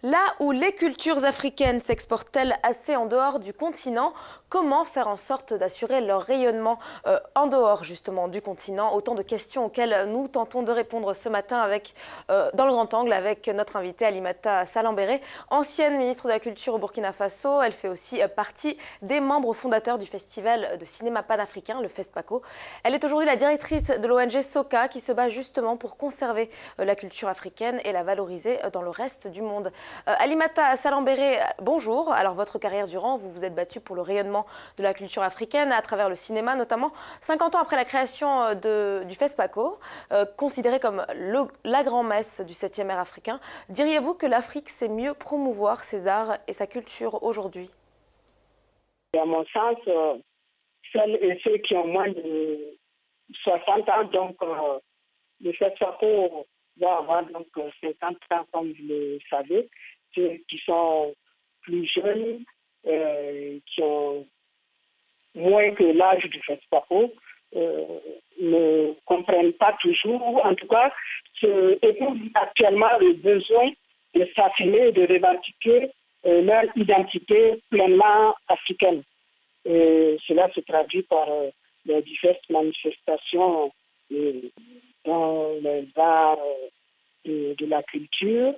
Là où les cultures africaines s'exportent-elles assez en dehors du continent, comment faire en sorte d'assurer leur rayonnement en dehors justement du continent? Autant de questions auxquelles nous tentons de répondre ce matin dans le grand angle avec notre invitée Alimata Salambéré, ancienne ministre de la Culture au Burkina Faso. Elle fait aussi partie des membres fondateurs du festival de cinéma panafricain, le FESPACO. Elle est aujourd'hui la directrice de l'ONG SOCA qui se bat justement pour conserver la culture africaine et la valoriser dans le reste du monde. Alimata Salambéré, bonjour. Alors votre carrière durant, vous vous êtes battue pour le rayonnement de la culture africaine à travers le cinéma, notamment 50 ans après la création du FESPACO, considéré comme la grand-messe du 7e art africain. Diriez-vous que l'Afrique sait mieux promouvoir ses arts et sa culture aujourd'hui? À mon sens, celles et ceux qui ont moins de 60 ans, donc le FESPACO va avoir donc 50 ans, comme vous le savez. Ceux qui sont plus jeunes, qui ont moins que l'âge du FESPACO, ne comprennent pas toujours, en tout cas, éprouvent actuellement le besoin de s'affirmer et de revendiquer leur identité pleinement africaine. Cela se traduit par les diverses manifestations dans les arts de la culture,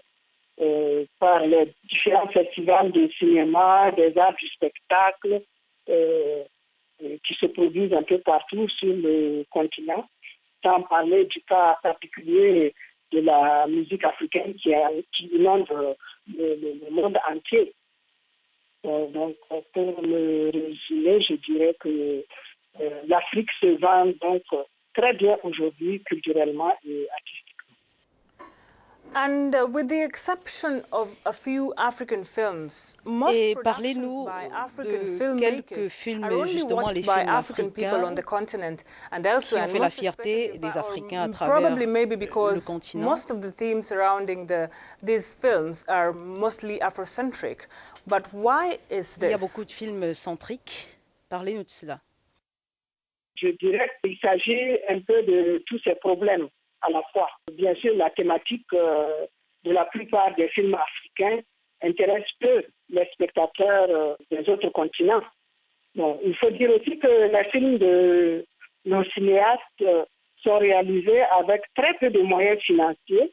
par les différents festivals de cinéma, des arts du spectacle qui se produisent un peu partout sur le continent, sans parler du cas particulier de la musique africaine qui inonde le monde entier. Donc, pour me résumer, je dirais que l'Afrique se vend donc très bien aujourd'hui, culturellement et artistiquement. And with the exception of a few African films, most Et productions parlez-nous by African de quelques filmmakers films, are only justement watched les by films African people on africains the continent and qui elsewhere. ont And fait la most fierté especially des Africains à probably travers maybe le because continent. most of the themes surrounding these films are mostly Afrocentric. But why is Il y a this? beaucoup de films centriques. Parlez-nous de cela. Je dirais qu'il s'agit un peu de tous ces problèmes à la fois. Bien sûr, la thématique de la plupart des films africains intéresse peu les spectateurs des autres continents. Bon, il faut dire aussi que les films de nos cinéastes sont réalisés avec très peu de moyens financiers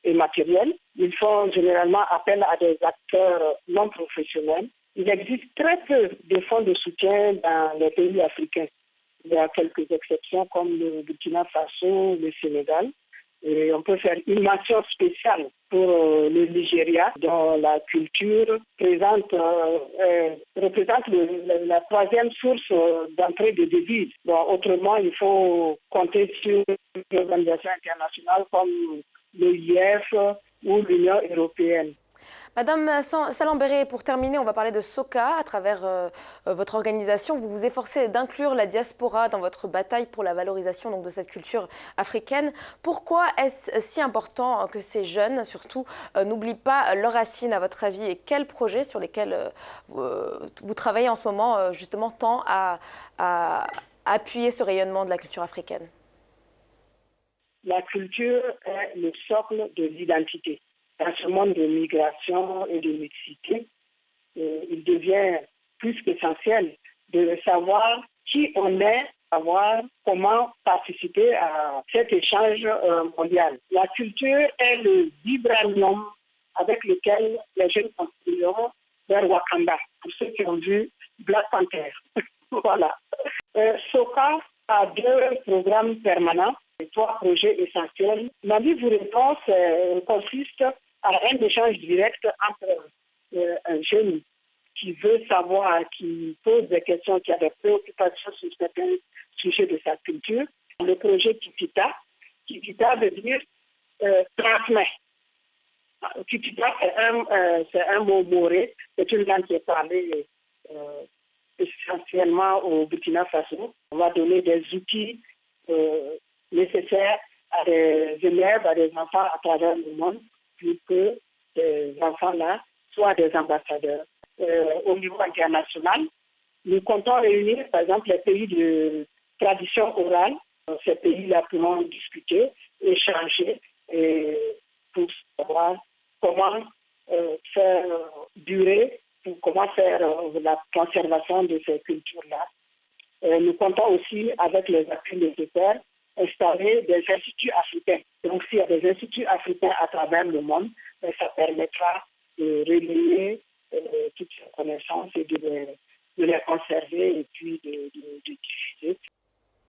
et matériels. Ils font généralement appel à des acteurs non professionnels. Il existe très peu de fonds de soutien dans les pays africains. Il y a quelques exceptions comme le Burkina Faso, le Sénégal. Et on peut faire une mention spéciale pour le Nigeria, dont la culture représente la troisième source d'entrée de devises. Bon, autrement, il faut compter sur une organisation internationale comme l'OIF ou l'Union européenne. Madame Salambéré, pour terminer, on va parler de SOCA. À travers votre organisation, vous vous efforcez d'inclure la diaspora dans votre bataille pour la valorisation donc, de cette culture africaine. Pourquoi est-ce si important que ces jeunes, surtout, n'oublient pas leurs racines, à votre avis? Et quels projets sur lesquels vous travaillez en ce moment, justement, tend à appuyer ce rayonnement de la culture africaine? La culture est le socle de l'identité. Dans ce monde de migration et de mixité, il devient plus qu'essentiel de savoir qui on est, savoir comment participer à cet échange mondial. La culture est le vibranium avec lequel les jeunes construiront vers Wakanda, pour ceux qui ont vu Black Panther. Voilà. SOCA a 2 programmes permanents et 3 projets essentiels. Ma réponse consiste à un échange direct entre un jeune qui veut savoir, qui pose des questions, qui a des préoccupations sur certains sujets de sa culture. Le projet Kipita veut dire transmet. Kipita, c'est un mot moré, c'est une langue qui est parlée essentiellement au Burkina Faso. On va donner des outils nécessaires à des élèves, à des enfants à travers le monde, pour que ces enfants-là soient des ambassadeurs. Au niveau international, nous comptons réunir, par exemple, les pays de tradition orale. Ces pays-là pourront discuter, échanger pour savoir comment faire durer, pour comment faire la conservation de ces cultures-là. Nous comptons aussi, avec les appuis nécessaires, installer des instituts africains. Donc, s'il y a des instituts africains à travers le monde, ça permettra de relayer toutes ces connaissances et de les conserver et puis